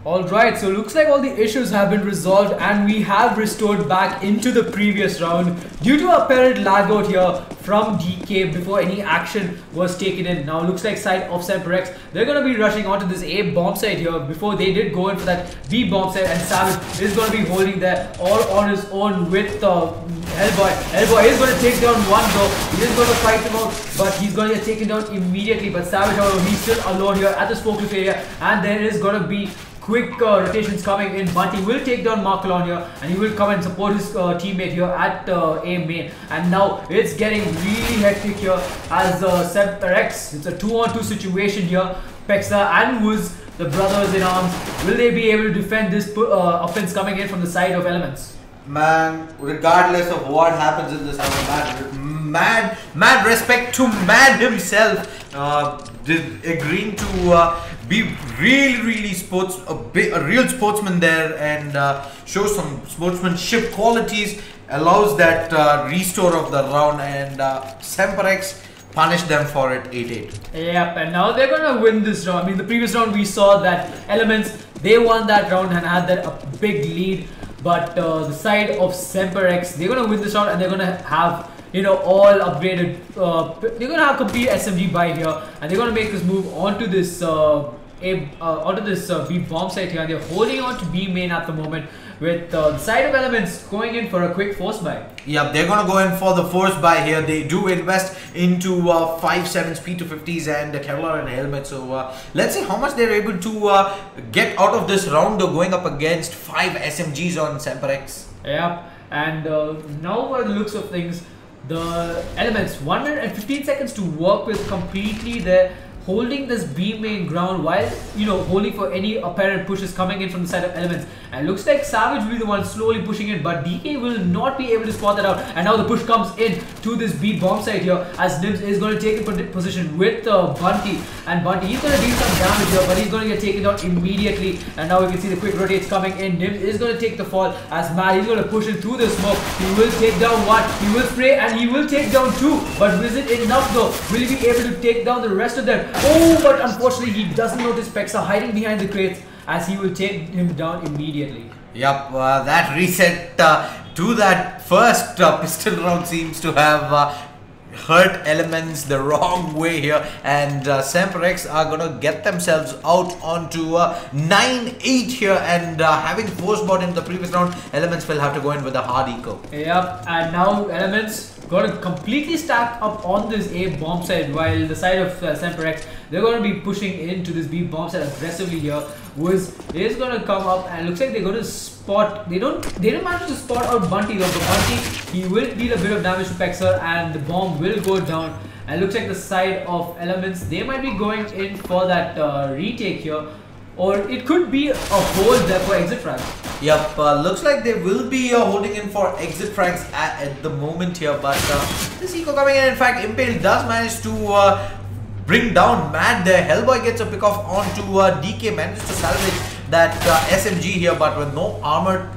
Alright, so looks like all the issues have been resolved and we have restored back into the previous round due to apparent lag out here from DK before any action was taken in. Now looks like side of SemperX, they're going to be rushing onto this A bomb site here before they did go in for that B bomb site, and Savage is going to be holding there all on his own with Hellboy. Hellboy is going to take down one though. He is going to fight him out, but he's going to get taken down immediately. But Savage, however, he's still alone here at this forklift area, and there is going to be quick rotations coming in. Bunty will take down Markelon here, and he will come and support his teammate here at A main. And now it's getting really hectic here as SemperX, it's a 2-on-2 situation here. Pexa and Wuz, the brothers in arms, will they be able to defend this offense coming in from the side of Elements? Man, regardless of what happens in this round, mad respect to Mad himself, agreeing to be really a real sportsman there, and show some sportsmanship qualities, allows that restore of the round, and SemperX punish them for it 8-8. Yep, and now they're gonna win this round. I mean, the previous round we saw that Elements, they won that round and had that a big lead. But the side of SemperX, they're gonna win this round and they're gonna have, you know, all upgraded. They're gonna have complete SMG buy here, and they're gonna make this move onto this B bomb site here. And they're holding on to B main at the moment, with the side of Elements going in for a quick force buy. Yep, they're gonna go in for the force buy here. They do invest into 5.7 speed to 50s and Kevlar and helmet. So let's see how much they're able to get out of this round, going up against 5 SMGs on SemperX. Yep, and now by the looks of things, the Elements 1 minute and 15 seconds to work with completely. There, holding this B main ground while, you know, holding for any apparent pushes coming in from the side of Elements. And looks like Savage will be the one slowly pushing in, but DK will not be able to spot that out. And now the push comes in to this B bomb site here, as Nims is going to take a position with Bunty. And Bunty, he's going to deal some damage here, but he's going to get taken down immediately. And now we can see the quick rotates coming in. Nims is going to take the fall as Mad, he's going to push in through the smoke. He will take down one, he will spray, and he will take down two. But is it enough though? Will he be able to take down the rest of them? Oh, but unfortunately he doesn't notice Pexa hiding behind the crates, as he will take him down immediately. Yep, that reset to that first pistol round seems to have hurt Elements the wrong way here, and SemperX are gonna get themselves out onto 9-8 here, and having force bought in the previous round, Elements will have to go in with a hard eco. Yep, and now Elements got to completely stack up on this A bomb side, while the side of SemperX, they're going to be pushing into this B bomb side aggressively here. Wiz is going to come up, and looks like they're going to spot. They didn't manage to spot out Bunty though. But Bunty, he will deal a bit of damage to Pexa, and the bomb will go down. And looks like the side of Elements, they might be going in for that retake here, or it could be a hold there for exit frags. Yep, looks like they will be holding in for exit frags at the moment here, but this eco coming in fact, Impale does manage to bring down Mad there. Hellboy gets a pick off onto DK, manages to salvage that SMG here, but with no armor,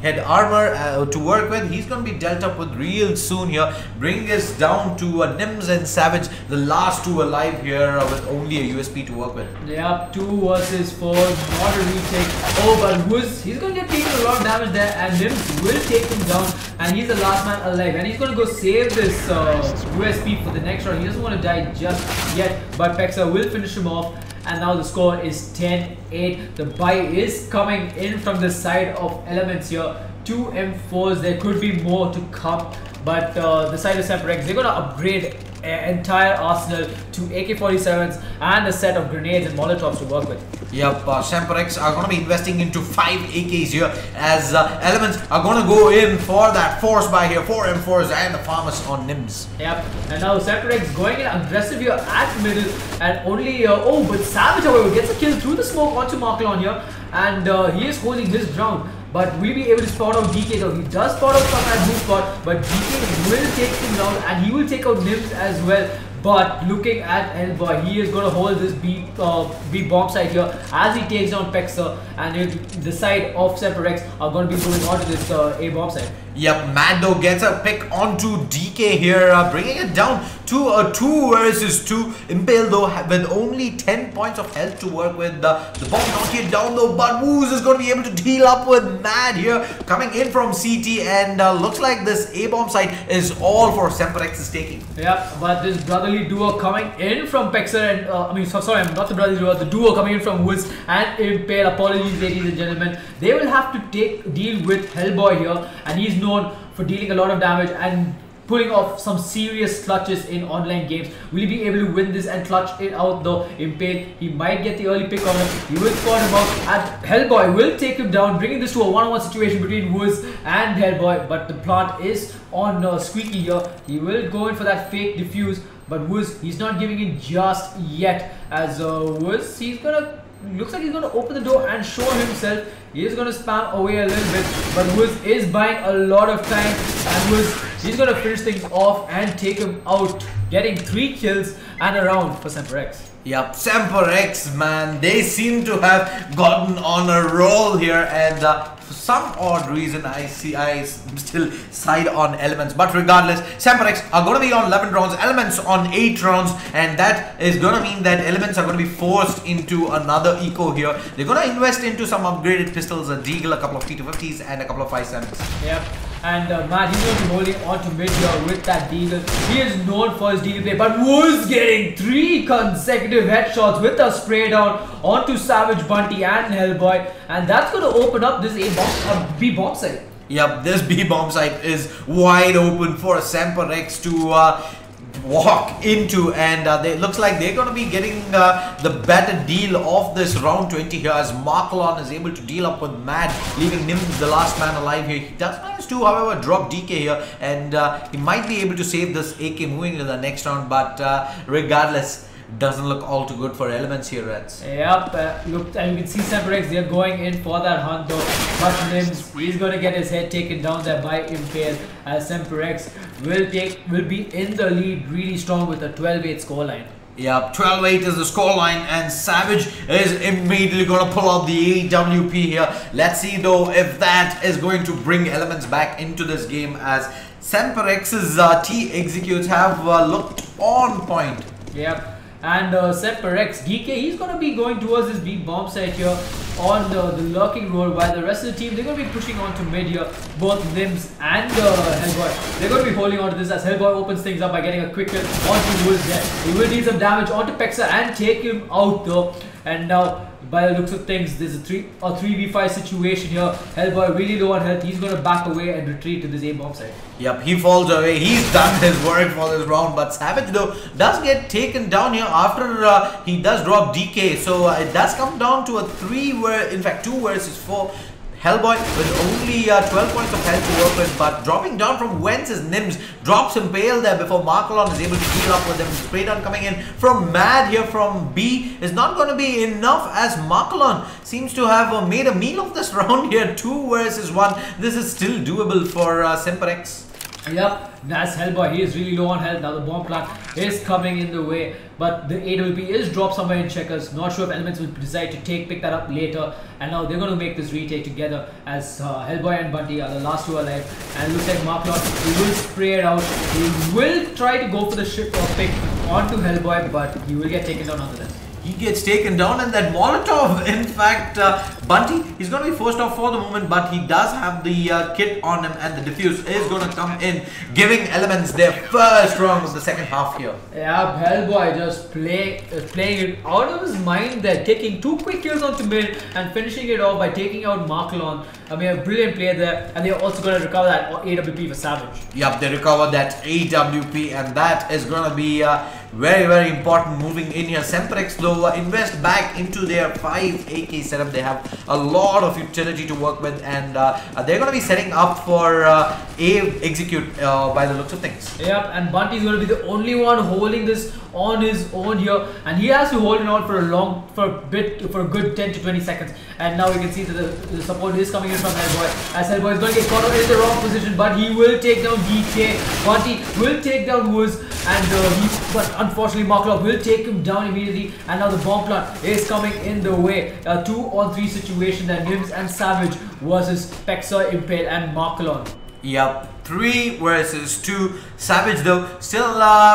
head armor to work with, he's going to be dealt up with real soon here, bringing us down to Nims and Savage, the last two alive here, with only a USP to work with. Yep, 2 versus 4, not a retake. Oh, but Wuz, he's going to get taken a lot of damage there, and Nims will take him down, and he's the last man alive, and he's going to go save this USP for the next round. He doesn't want to die just yet, but Pexa will finish him off. And now the score is 10-8. The buy is coming in from the side of Elements here. 2 M4s. There could be more to come. But the side of SemperX, they're going to upgrade an entire arsenal to AK-47s and a set of grenades and molotovs to work with. Yep, SemperX are going to be investing into 5 AKs here, as Elements are going to go in for that force buy here, 4 M4s and the farmers on Nims. Yep, and now SemperX going in aggressive here at middle, and only, oh, but Savage, however, gets a kill through the smoke onto Markelon here, and he is holding his ground. But will be able to spot out DK though. He does spot out some at move spot, but DK will take him down, and he will take out Nims as well. But looking at Hellboy, he is going to hold this B bomb site here as he takes down Pexer, and the side of SemperX are going to be moving on to this A bomb site. Yep, Mando gets a pick onto DK here, bringing it down to a 2 versus 2. Impale though with only 10 points of health to work with. The bomb not yet down though, but Woos is going to be able to deal up with Mad here, coming in from CT, and looks like this A-bomb site is all for SemperX's taking. Yep, but this brotherly duo coming in from Pexer and sorry, not the brotherly duo, the duo coming in from Woos and Impale. Apologies, ladies and gentlemen. They will have to deal with Hellboy here, and he's known for dealing a lot of damage and pulling off some serious clutches in online games. Will he be able to win this and clutch it out though? Impale, he might get the early pick on him. He will spot him out, and Hellboy will take him down, bringing this to a one-on-one situation between Woods and Hellboy. But the plant is on Squeaky here. He will go in for that fake defuse, but Woods, he's not giving in just yet. As Woods, looks like he's gonna open the door and show himself. He is gonna spam away a little bit, but Woods is buying a lot of time, and Woods, he's gonna finish things off and take him out, getting 3 kills and a round for SemperX. Yep, SemperX, man, they seem to have gotten on a roll here, and for some odd reason I still side on Elements, but regardless, SemperX are going to be on 11 rounds, Elements on 8 rounds, and that is going to mean that Elements are going to be forced into another eco here. They're going to invest into some upgraded pistols, a Deagle, a couple of P250s, and a couple of 5.7s. Yep. And Matt, he's going to be holding on to mid here with that Deagle. He is known for his Deagle play, but Woods getting 3 consecutive headshots with a spray down onto Savage, Bunty and Hellboy, and that's going to open up this B bomb site. Yep, this B bomb site is wide open for SemperX to walk into, and looks like they're going to be getting the better deal of this round 20 here, as Marklon is able to deal up with Mad, leaving Nims the last man alive here. He does -2, however, drop DK here, and he might be able to save this AK moving into the next round, but regardless, doesn't look all too good for Elements here, RatZ. Yep, look, and you can see SemperX, they're going in for that hunt though, but Nims, he's going to get his head taken down there by Impale, as SemperX will be in the lead really strong with a 12-8 scoreline. Yep, 12-8 is the scoreline, and Savage is immediately going to pull out the AWP here. Let's see though if that is going to bring Elements back into this game, as SemperX's T executes have looked on point. Yep. And SemperX, DK, he's going to be going towards this B bomb site here on the lurking role, while the rest of the team, they're going to be pushing on to mid here. Both Nims and Hellboy, they're going to be holding on to this, as Hellboy opens things up by getting a quick kill onto Woods there. He will deal some damage onto Pexer and take him out though. And now, by the looks of things, there's a 3v5 situation here. Hellboy really low on health. He's going to back away and retreat to this A bomb site. Yep, he falls away. He's done his work for this round, but Savage though does get taken down here after he does drop DK. So it does come down to a 2 versus 4. Hellboy with only 12 points of health to work with, but dropping down from Wentz is Nims, drops Impale there before Marklon is able to deal up with them. Spray down coming in from Mad here from B is not going to be enough, as Marklon seems to have made a meal of this round here. 2 versus 1. This is still doable for SemperX. Yep, that's Hellboy. He is really low on health. Now the bomb plant is coming in the way, but the AWP is dropped somewhere in checkers. Not sure if Elements will decide to pick that up later. And now they're going to make this retake together, as Hellboy and Bunty are the last 2 alive. And it looks like Marklon, he will spray it out. He will try to go for the ship or pick onto Hellboy, but he will get taken down nonetheless. He gets taken down, and that Molotov, in fact, Bunty, he's going to be forced off for the moment, but he does have the kit on him, and the defuse is going to come in, giving Elements their first round of the second half here. Yeah, Hellboy just playing it out of his mind there, taking 2 quick kills onto mid and finishing it off by taking out Marklon. I mean, a brilliant play there, and they're also going to recover that AWP for Savage. Yep, they recovered that AWP, and that is going to be very, very important moving in here. SemperX though invest back into their 5 AK setup. They have a lot of utility to work with, and they're going to be setting up for A execute by the looks of things. Yep, and Bunty is going to be the only one holding this on his own here, and he has to hold it on for a good 10 to 20 seconds. And now you can see that the support is coming in from Hellboy, as Hellboy is going to get caught in the wrong position, but he will take down DK. Bunty will take down Wooz, and but unfortunately Markloff will take him down immediately, and now the bomb plant is coming in the way. 2-on-3 situation, and Nims and Savage versus Pexa, Impale and Marklon. Yep, 3 versus 2. Savage though still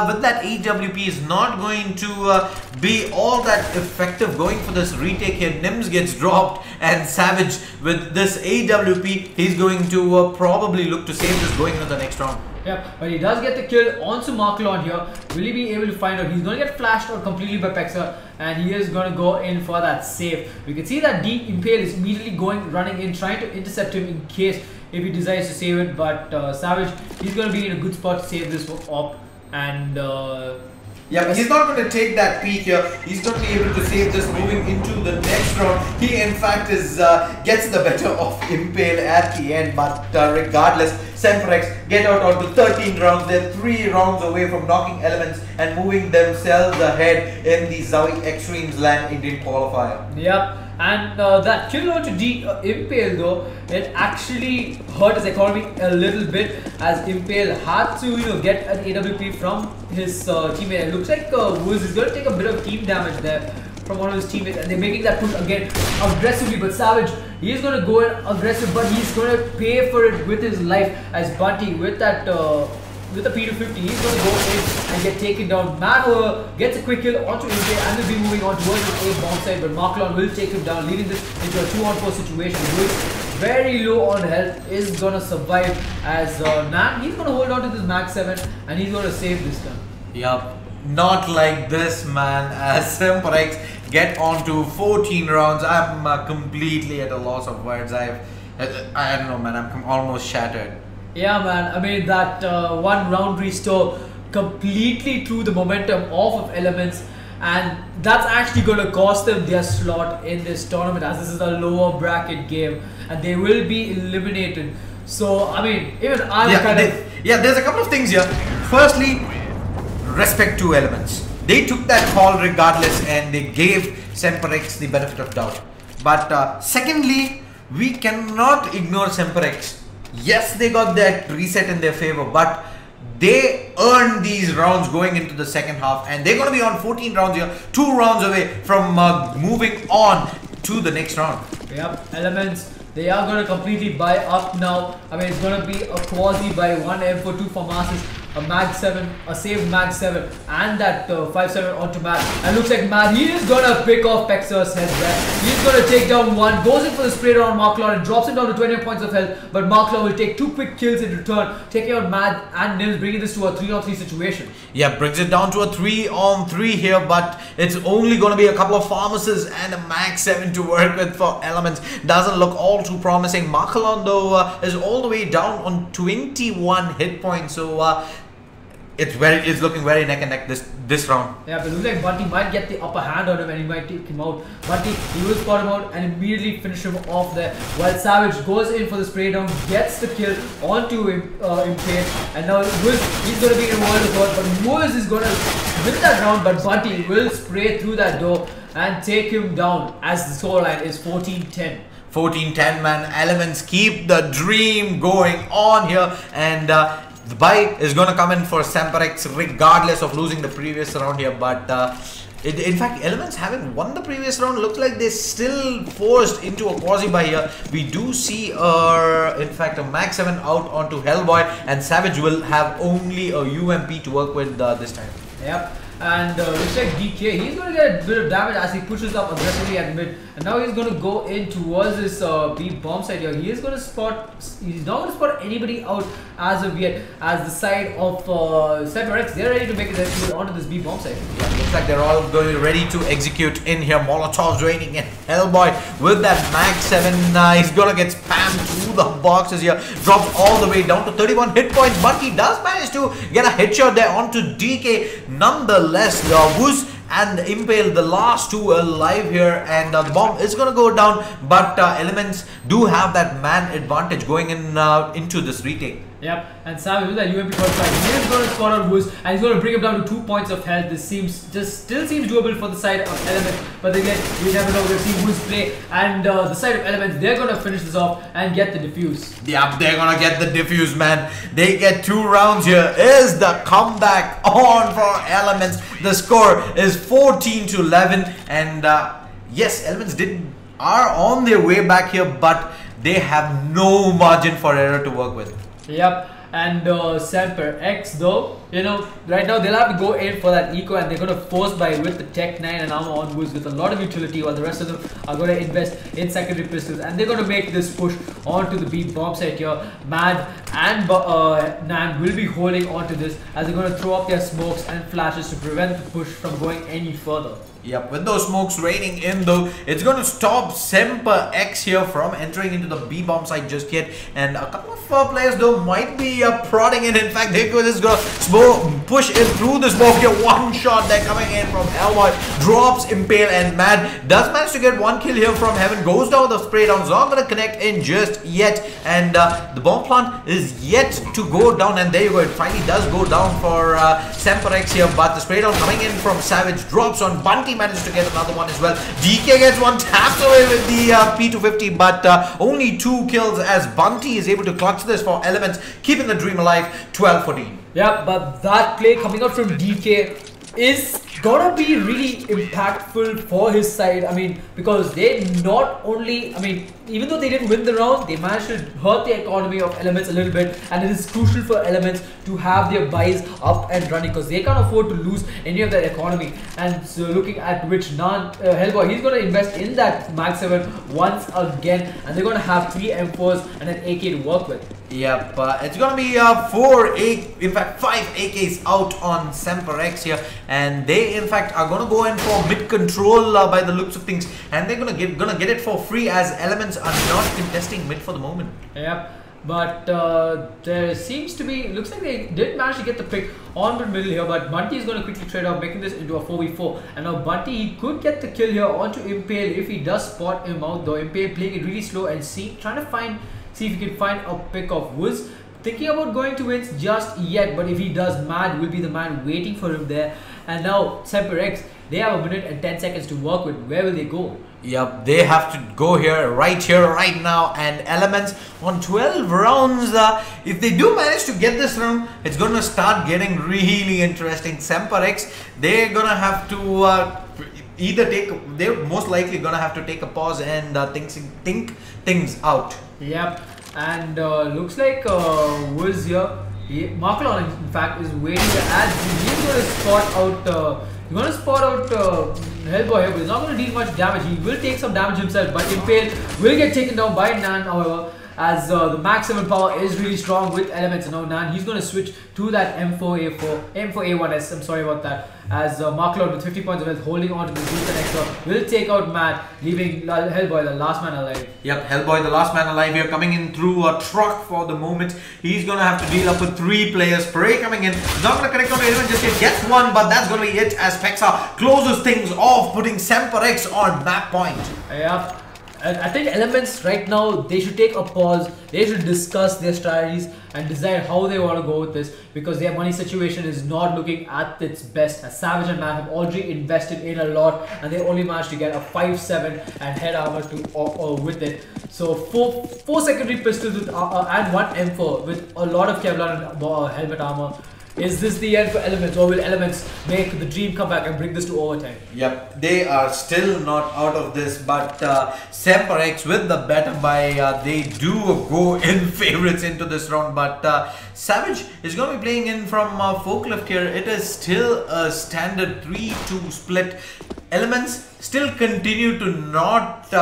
with that AWP is not going to be all that effective going for this retake here. Nims gets dropped, and Savage with this AWP, he's going to probably look to save this going into the next round. Yep, but he does get the kill onto Marklon here. Will he be able to find out? He's going to get flashed out completely by Pexa, and he is going to go in for that save. We can see that D Impale is immediately running in, trying to intercept him in case if he decides to save it. But Savage, he's going to be in a good spot to save this op, and yeah, he's not going to take that peek here. He's going to be able to save this moving into the next round. He in fact is gets the better of Impale at the end, but regardless, SemperX get out onto 13 rounds. They're 3 rounds away from knocking Elements and moving themselves ahead in the ZOWIE eXTREMESLAND Indian qualifier. Yep. And that kill onto D Impale though, it actually hurt his economy a little bit, as Impale had to get an AWP from his teammate. It looks like Wooz is going to take a bit of team damage there from one of his teammates, and they're making that push again aggressively. But Savage, he's going to go in aggressive, but he's going to pay for it with his life, as Bunty with that with the P250, he's going to go in and get taken down. Manor gets a quick kill onto Impale, and will be moving on towards the A bomb side, but Marklon will take him down, leading this into a 2-on-4 situation. Wooz, very low on health, is going to survive, as Nan, he's going to hold on to this Mag 7, and he's going to save this turn. Yup, not like this, man. As SemperX get on to 14 rounds, I'm completely at a loss of words. I don't know, man, I'm almost shattered. Yeah, man, I mean that 1 round restore completely threw the momentum off of Elements, and that's actually going to cost them their slot in this tournament, as this is a lower bracket game and they will be eliminated. So I mean, even I'm there's a couple of things here. Firstly, respect to Elements. They took that call regardless, and they gave SemperX the benefit of doubt. But secondly, we cannot ignore SemperX. Yes, they got that reset in their favor, but they earned these rounds going into the second half, and they're going to be on 14 rounds here, 2 rounds away from moving on to the next round. Yep, Elements, they are going to completely buy up now. I mean, it's going to be a quasi buy, 1 M for 2 for Masses, a Mag 7, a saved Mag 7, and that 5-7 onto Mad. And looks like Mad, he is gonna pick off Pexa's head there. He's gonna take down 1, goes in for the spray on Marklon and drops him down to 20 points of health. But Marklon will take 2 quick kills in return, taking out Mad and Nims, bringing this to a 3-on-3 situation. Yeah, brings it down to a 3-on-3 here, but it's only gonna be a couple of Pharmacists and a Mag 7 to work with for Elements. Doesn't look all too promising. Marklon though is all the way down on 21 hit points, so it's looking very neck and neck this round. Yeah, but it looks like Bunty might get the upper hand on him and he might take him out. Bunty, he will spot him out and immediately finish him off there. While Savage goes in for the spray down, gets the kill onto Impale, and now he's going to be in a world of hurt. But Wooz is going to win that round, but Bunty will spray through that door and take him down, as the scoreline is 14-10. 14-10, man. Elements keep the dream going on here, and the buy is going to come in for SemperX regardless of losing the previous round here. But in fact, Elements having won the previous round, looks like they're still forced into a quasi buy here. We do see in fact a Mag 7 out onto Hellboy, and Savage will have only a UMP to work with this time. Yep. And looks like DK, he's going to get a bit of damage as he pushes up aggressively at mid. And now he's going to go in towards this B bomb side here. He is going to spot, he's not going to spot anybody out as of yet, as the side of SemperX, they're ready to make it onto this B bomb side. Yeah, looks like they're all going ready to execute in here. Molotov's raining in. Hellboy with that Mag 7, he's going to get spammed through the boxes here. Drops all the way down to 31 hit points, but he does manage to get a headshot there onto DK. Nonetheless, Wooz and Impale, the last 2 alive here, and the bomb is going to go down, but Elements do have that man advantage going in into this retake. Yep, and Savage with that UMP qualifier, he is going to spot out WOZ and he's going to bring him down to 2 points of health. This still seems doable for the side of Elements, but again, we never know. We'll see WOZ play, and the side of Elements, they're going to finish this off and get the defuse. Yep, they're going to get the defuse, man. They get 2 rounds here. Is the comeback on for Elements? The score is 14-11, and yes, Elements are on their way back here, but they have no margin for error to work with. Yep, and SemperX though, you know, right now they'll have to go in for that eco, and they're going to force buy with the Tech 9 and armor on WOZ with a lot of utility, while the rest of them are going to invest in secondary pistols, and they're going to make this push onto the B bomb site here. Mad and Nan will be holding onto this as they're going to throw up their smokes and flashes to prevent the push from going any further. Yep, with those smokes raining in though, it's going to stop SemperX here from entering into the B bomb site just yet. And a couple of players though might be prodding in. In fact, Hiko is going to push in through the smoke here. One shot there coming in from Hellboy, drops Impale, and Mad does manage to get 1 kill here from Heaven. Goes down the spray down, is not going to connect in just yet. And the bomb plant is yet to go down. And there you go, it finally does go down for SemperX here. But the spray down coming in from Savage drops on Bunty. Managed to get another one as well. DK gets one, taps away with the P250, but only 2 kills as Bunty is able to clutch this for Elements, keeping the dream alive. 12-14. Yeah, but that play coming out from DK is gonna be really impactful for his side. I mean, because they not only, I mean, even though they didn't win the round, they managed to hurt the economy of Elements a little bit, and it is crucial for Elements to have their buys up and running because they can't afford to lose any of their economy. And so looking at which Hellboy, he's going to invest in that Mag 7 once again, and they're going to have 3 M4s and an AK to work with. Yep, it's going to be 5 AKs out on SemperX here, and they in fact are going to go in for mid control by the looks of things, and they're going to get it for free as Elements are not contesting mid for the moment. Yep, but there seems to be, looks like they did manage to get the pick on the middle here, but Bunty is going to quickly trade off, making this into a 4v4. And now Bunty, he could get the kill here onto Impale if he does spot him out though. Impale playing it really slow and trying to see if he can find a pick of WOZ. Thinking about going to wins just yet, but if he does, Mad will be the man waiting for him there. And now SemperX, they have 1 minute and 10 seconds to work with. Where will they go? Yep, they have to go here, right now, and Elements on 12 rounds. If they do manage to get this round, it's going to start getting really interesting. SemperX, they're going to have to they're most likely going to have to take a pause and think things out. Yep, and looks like WOZ here, Marklon in fact is waiting to add. He's going to spot out Hellboy here, but he's not going to deal much damage. He will take some damage himself, but Impale will get taken down by Nan, however, as the Max 7 power is really strong with Elements. And now Nan, he's going to switch to that M4A1S, I'm sorry about that, as Marklon with 50 points of health holding on to the Blue Connector will take out Mad, leaving Hellboy the last man alive. Yep, Hellboy the last man alive here, coming in through a truck for the moment. He's going to have to deal up with 3 players. Prey coming in, not going to connect on anyone just yet, gets one, but that's going to be it as Pexa closes things off, putting SemperX on map point. Yep. I think Elements right now, they should take a pause, they should discuss their strategies and decide how they want to go with this, because their money situation is not looking at its best, as Savage and Mad have already invested in a lot and they only managed to get a 5.7 and head armor with it. So 4 secondary pistols with, and 1 M4 with a lot of Kevlar and helmet armor. Is this the end for Elements, or will Elements make the dream come back and bring this to overtime? Yep, they are still not out of this, but SemperX with the better buy, they do go in favorites into this round, but Savage is going to be playing in from Forklift here. It is still a standard 3-2 split. Elements still continue to not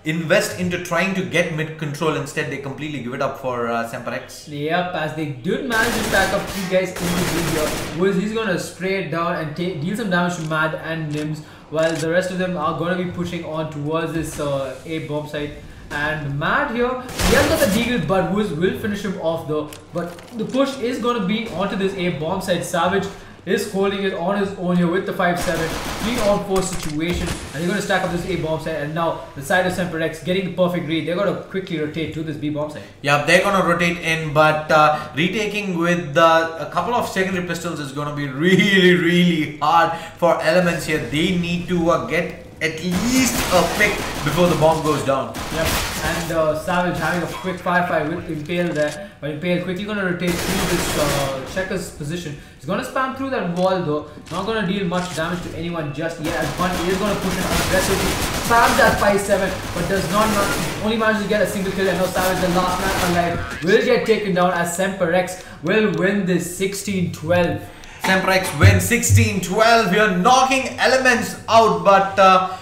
invest into trying to get mid control. Instead, they completely give it up for SemperX. Yep, as they did manage to stack up 3 guys in the video. He's going to spray it down and deal some damage to Mad and Nims, while the rest of them are going to be pushing on towards this A bomb site. And Mad here, he has got the deagle, but WOZ will finish him off though. But the push is going to be onto this A bomb site. Savage is holding it on his own here with the 5-7, 3-on-4 situation, and he's going to stack up this A bomb site. And now the side of SemperX getting the perfect read. They're going to quickly rotate to this B bomb site. Yeah, they're going to rotate in, but retaking with a couple of secondary pistols is going to be really hard for Elements here. They need to get at least a pick before the bomb goes down. Yep, and Savage having a quick firefight with Impale there, but Impale quickly going to rotate through this checker's position. He's going to spam through that wall though, not going to deal much damage to anyone just yet, as Bun is going to push in aggressively, spams that 5-7, but does not only manage to get a single kill, and now Savage, the last man alive, will get taken down as SemperX will win this 16-12. SemperX wins 16-12 here, knocking Elements out, but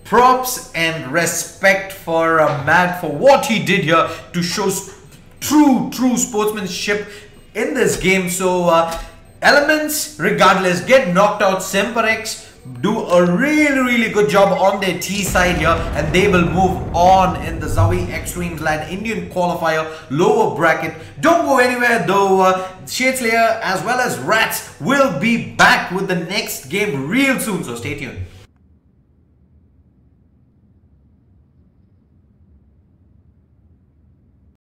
props and respect for Mad for what he did here to show true sportsmanship in this game. So Elements, regardless, get knocked out. SemperX do a really good job on their T side here, and they will move on in the ZOWIE eXTREMESLAND Indian qualifier lower bracket. Don't go anywhere though. ShaDeSLaYeR as well as RatZ will be back with the next game real soon, so stay tuned.